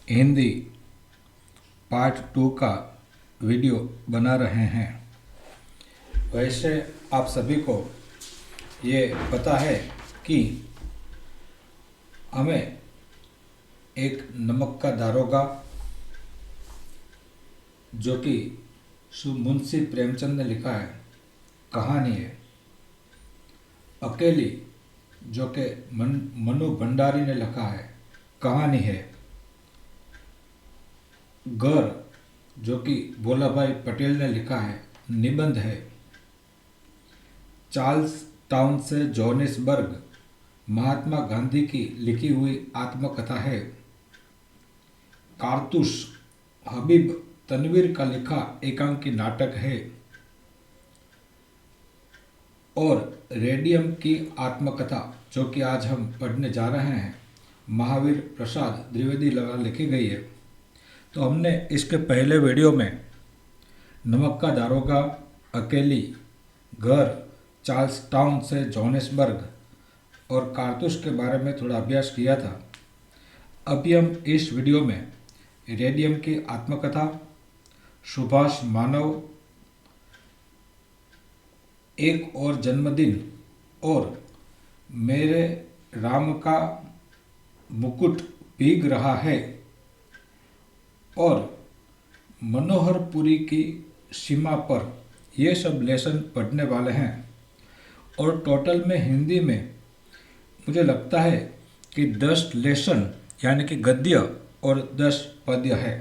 Hindi part 2 का video बना रहे हैं। वैसे आप सभी को ये पता है कि हमें एक नमक का दारोगा जो कि मुंशी प्रेमचंद ने लिखा है कहानी है, अकेली जो कि मनु भंडारी ने लिखा है कहानी है, घर जो कि भोलाभाई पटेल ने लिखा है निबंध है, चार्ल्स टाउन से जोहानिसबर्ग महात्मा गांधी की लिखी हुई आत्मकथा है, कारतूस हबीब तनवीर का लिखा एकांकी नाटक है और रेडियम की आत्मकथा जो कि आज हम पढ़ने जा रहे हैं महावीर प्रसाद द्विवेदी द्वारा लिखी गई है। तो हमने इसके पहले वीडियो में नमक का दारोगा, अकेली, घर, चार्ल्स टाउन से जोहानिसबर्ग और कारतूस के बारे में थोड़ा अभ्यास किया था। अभी हम इस वीडियो में रेडियम की आत्मकथा, सुभाष मानव, एक और जन्मदिन और मेरे राम का मुकुट भीग रहा है और मनोहरपुरी की सीमा पर ये सब लेसन पढ़ने वाले हैं। और टोटल में हिंदी में मुझे लगता है कि 10 लेसन यानी कि गद्य और 10 पद्य है।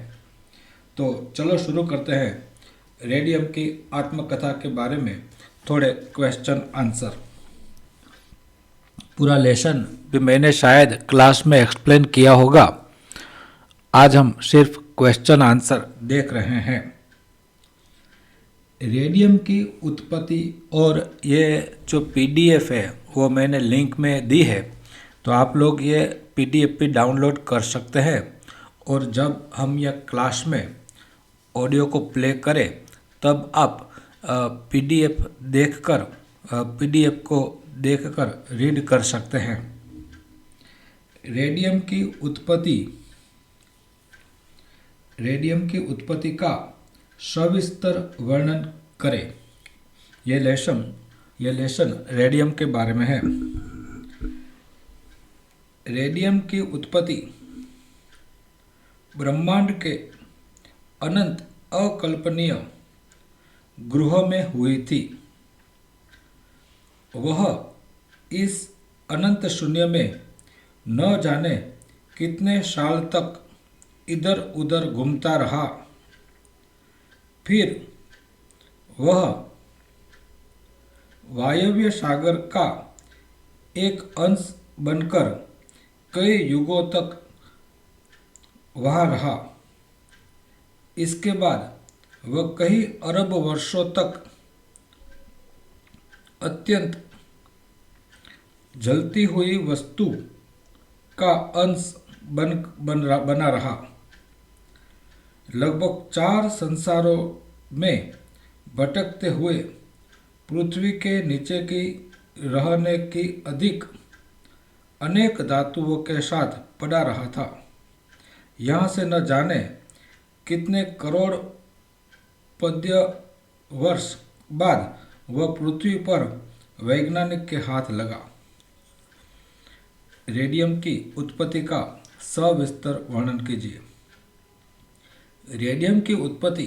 तो चलो शुरू करते हैं रेडियम की आत्मकथा के बारे में थोड़े क्वेश्चन आंसर। पूरा लेसन भी मैंने शायद क्लास में एक्सप्लेन किया होगा, आज हम सिर्फ क्वेश्चन आंसर देख रहे हैं। रेडियम की उत्पत्ति और ये जो पीडीएफ है वो मैंने लिंक में दी है, तो आप लोग ये पीडीएफ भी डाउनलोड कर सकते हैं और जब हम यह क्लास में ऑडियो को प्ले करें तब आप पीडीएफ को देखकर रीड कर सकते हैं। रेडियम की उत्पत्ति का सविस्तर वर्णन करें। यह लेसन रेडियम के बारे में है। रेडियम की उत्पत्ति ब्रह्मांड के अनंत अकल्पनीय ग्रहों में हुई थी। वह इस अनंत शून्य में न जाने कितने साल तक इधर उधर घूमता रहा। फिर वह वायव्य सागर का एक अंश बनकर कई युगों तक वहाँ रहा। इसके बाद वह कई अरब वर्षों तक अत्यंत जलती हुई वस्तु का अंश बना रहा। लगभग 4 संसारों में भटकते हुए पृथ्वी के नीचे की रहने की अधिक अनेक धातुओं के साथ पड़ा रहा था। यहाँ से न जाने कितने करोड़ पद्य वर्ष बाद वह पृथ्वी पर वैज्ञानिक के हाथ लगा। रेडियम की उत्पत्ति का सविस्तर वर्णन कीजिए। रेडियम की उत्पत्ति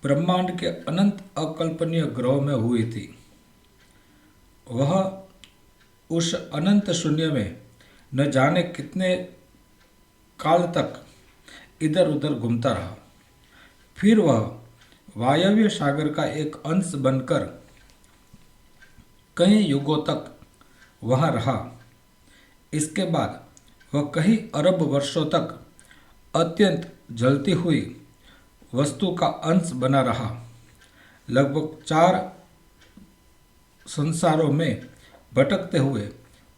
ब्रह्मांड के अनंत अकल्पनीय ग्रहों में हुई थी। वह उस अनंत शून्य में न जाने कितने काल तक इधर उधर घूमता रहा। फिर वह वायव्य सागर का एक अंश बनकर कई युगों तक वहाँ रहा। इसके बाद वह कई अरब वर्षों तक अत्यंत जलती हुई वस्तु का अंश बना रहा। लगभग 4 संसारों में भटकते हुए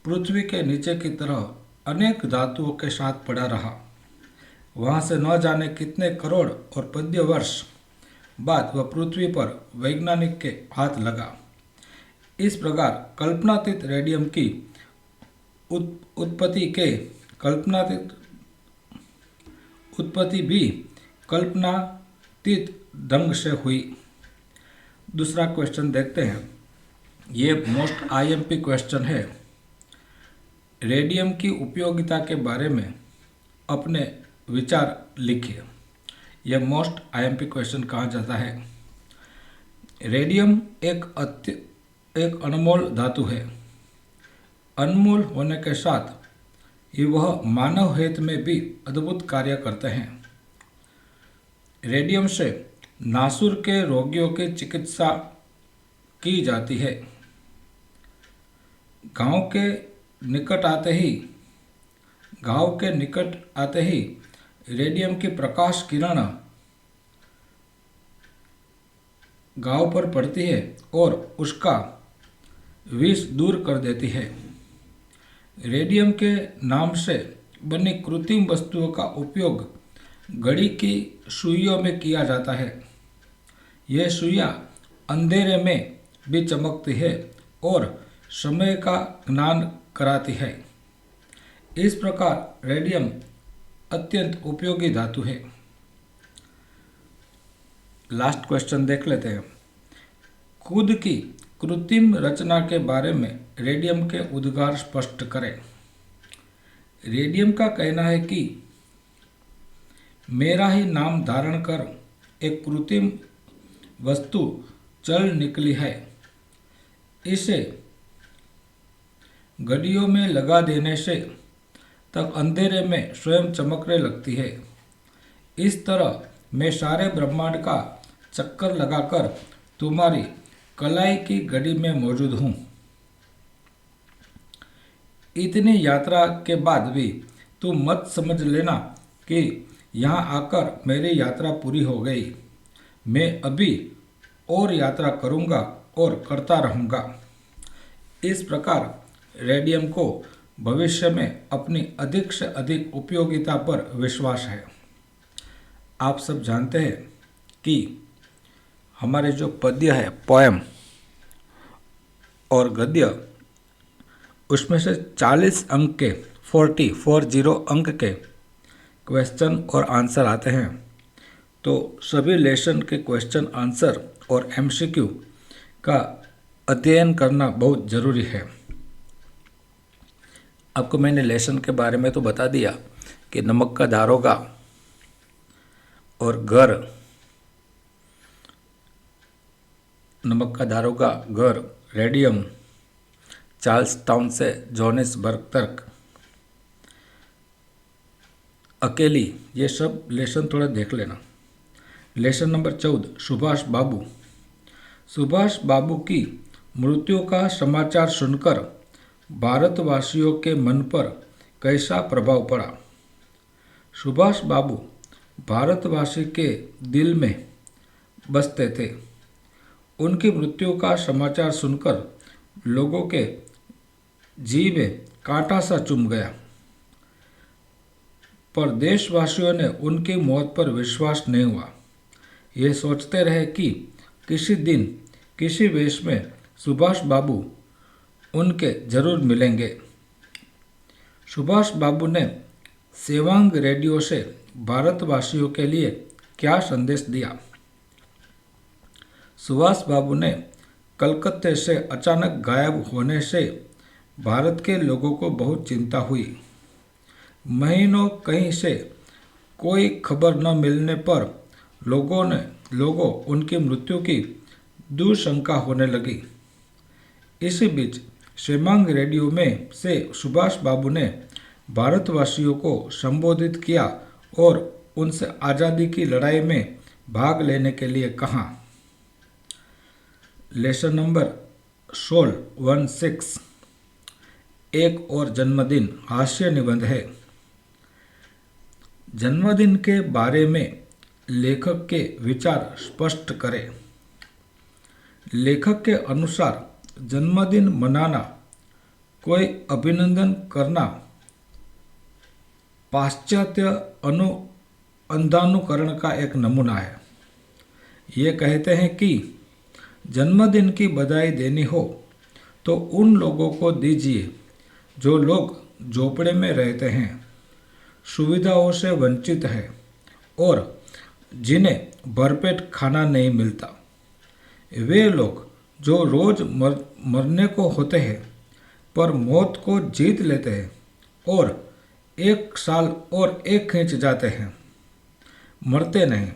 पृथ्वी के नीचे की तरह अनेक धातुओं के साथ पड़ा रहा। वहाँ से न जाने कितने करोड़ और पद्य वर्ष बाद वह पृथ्वी पर वैज्ञानिक के हाथ लगा। इस प्रकार कल्पनातीत रेडियम की उत्पत्ति उत्पत्ति भी कल्पनातीत ढंग से हुई। दूसरा क्वेश्चन देखते हैं। ये मोस्ट आईएमपी क्वेश्चन है। रेडियम की उपयोगिता के बारे में अपने विचार लिखिए। यह मोस्ट आईएमपी क्वेश्चन कहा जाता है। रेडियम एक अनमोल धातु है। अनमोल होने के साथ ही वह मानव हित में भी अद्भुत कार्य करते हैं। रेडियम से नासूर के रोगियों की चिकित्सा की जाती है। घाव के निकट आते ही रेडियम की प्रकाश किरण घाव पर पड़ती है और उसका विष दूर कर देती है। रेडियम के नाम से बनी कृत्रिम वस्तुओं का उपयोग घड़ी की सुइयों में किया जाता है। यह सुइयां अंधेरे में भी चमकती है और समय का ज्ञान कराती है। इस प्रकार रेडियम अत्यंत उपयोगी धातु है। लास्ट क्वेश्चन देख लेते हैं। खुद की कृत्रिम रचना के बारे में रेडियम के उद्गार स्पष्ट करें। रेडियम का कहना है कि मेरा ही नाम धारण कर एक कृत्रिम वस्तु चल निकली है। इसे घड़ियों में लगा देने से तक अंधेरे में स्वयं चमकने लगती है। इस तरह मैं सारे ब्रह्मांड का चक्कर लगाकर तुम्हारी कलाई की घड़ी में मौजूद हूँ। इतनी यात्रा के बाद भी तुम मत समझ लेना कि यहाँ आकर मेरी यात्रा पूरी हो गई। मैं अभी और यात्रा करूँगा और करता रहूँगा। इस प्रकार रेडियम को भविष्य में अपनी अधिक से अधिक उपयोगिता पर विश्वास है। आप सब जानते हैं कि हमारे जो पद्य है, पोएम और गद्य, उसमें से 40 अंक के 40 अंक के क्वेश्चन और आंसर आते हैं। तो सभी लेसन के क्वेश्चन आंसर और एमसीक्यू का अध्ययन करना बहुत ज़रूरी है। आपको मैंने लेसन के बारे में तो बता दिया कि नमक का दारोगा और घर, नमक का दारोगा, घर, रेडियम, चार्ल्स टाउन से जोहानिसबर्ग तक, अकेली, ये सब लेसन थोड़ा देख लेना। लेसन नंबर 14, सुभाष बाबू। सुभाष बाबू की मृत्यु का समाचार सुनकर भारतवासियों के मन पर कैसा प्रभाव पड़ा। सुभाष बाबू भारतवासी के दिल में बसते थे। उनकी मृत्यु का समाचार सुनकर लोगों के जी में कांटा सा चुभ गया, पर देशवासियों ने उनकी मौत पर विश्वास नहीं हुआ। ये सोचते रहे कि किसी दिन किसी वेश में सुभाष बाबू उनके जरूर मिलेंगे। सुभाष बाबू ने सेवांग रेडियो से भारतवासियों के लिए क्या संदेश दिया। सुभाष बाबू ने कलकत्ते से अचानक गायब होने से भारत के लोगों को बहुत चिंता हुई। महीनों कहीं से कोई खबर न मिलने पर लोगों उनकी मृत्यु की दुशंका होने लगी। इसी बीच सेवांग रेडियो में से सुभाष बाबू ने भारतवासियों को संबोधित किया और उनसे आज़ादी की लड़ाई में भाग लेने के लिए कहा। लेसन नंबर 16, एक और जन्मदिन, हास्य निबंध है। जन्मदिन के बारे में लेखक के विचार स्पष्ट करें। लेखक के अनुसार जन्मदिन मनाना, कोई अभिनंदन करना पाश्चात्य अंधानुकरण का एक नमूना है। ये कहते हैं कि जन्मदिन की बधाई देनी हो तो उन लोगों को दीजिए जो लोग झोपड़े में रहते हैं, सुविधाओं से वंचित हैं और जिन्हें भरपेट खाना नहीं मिलता। वे लोग जो रोज मरने को होते हैं पर मौत को जीत लेते हैं और 1 साल और एक खींच जाते हैं, मरते नहीं।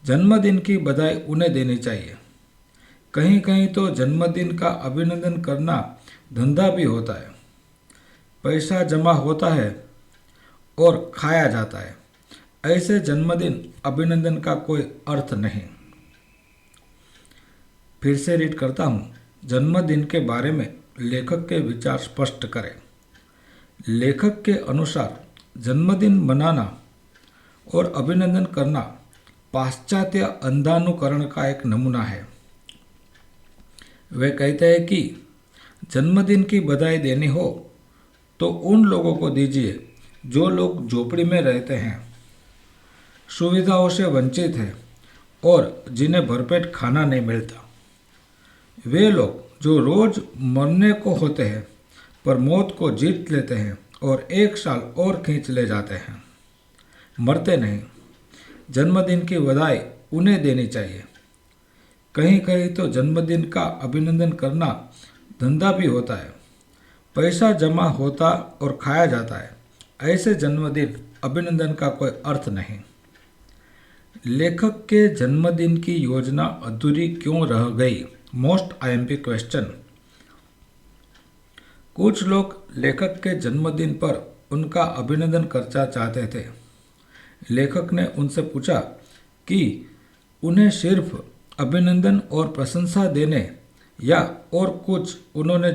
जन्मदिन की बधाई उन्हें देनी चाहिए। कहीं कहीं तो जन्मदिन का अभिनंदन करना धंधा भी होता है। पैसा जमा होता है और खाया जाता है। ऐसे जन्मदिन अभिनंदन का कोई अर्थ नहीं। फिर से रीड करता हूँ। जन्मदिन के बारे में लेखक के विचार स्पष्ट करें। लेखक के अनुसार जन्मदिन मनाना और अभिनंदन करना पाश्चात्य अंधानुकरण का एक नमूना है। वे कहते हैं कि जन्मदिन की बधाई देनी हो तो उन लोगों को दीजिए जो लोग झोपड़ी में रहते हैं, सुविधाओं से वंचित हैं और जिन्हें भरपेट खाना नहीं मिलता। वे लोग जो रोज मरने को होते हैं पर मौत को जीत लेते हैं और 1 साल और खींच ले जाते हैं, मरते नहीं। जन्मदिन की बधाई उन्हें देनी चाहिए। कहीं कहीं तो जन्मदिन का अभिनंदन करना धंधा भी होता है। पैसा जमा होता और खाया जाता है। ऐसे जन्मदिन अभिनंदन का कोई अर्थ नहीं। लेखक के जन्मदिन की योजना अधूरी क्यों रह गई? Most IMP question. कुछ लोग लेखक के जन्मदिन पर उनका अभिनंदन करना चाहते थे। लेखक ने उनसे पूछा कि उन्हें सिर्फ अभिनंदन और प्रशंसा देने या और कुछ। उन्होंने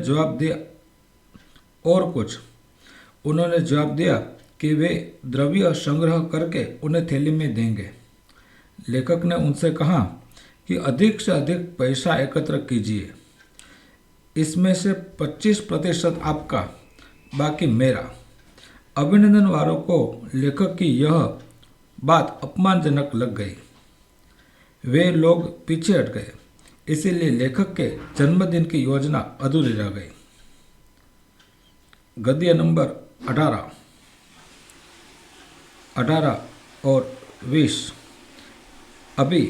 जवाब दिया कि वे द्रव्य संग्रह करके उन्हें थैली में देंगे। लेखक ने उनसे कहा कि अधिक से अधिक पैसा एकत्र कीजिए। इसमें से 25% आपका, बाकी मेरा। अभिनंदन वालों को लेखक की यह बात अपमानजनक लग गई। वे लोग पीछे हट गए। इसीलिए लेखक के जन्मदिन की योजना अधूरी रह गई। गद्य नंबर 18 और 20। अभी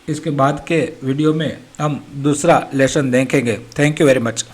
इसके बाद के वीडियो में हम दूसरा लेसन देखेंगे। Thank you very much.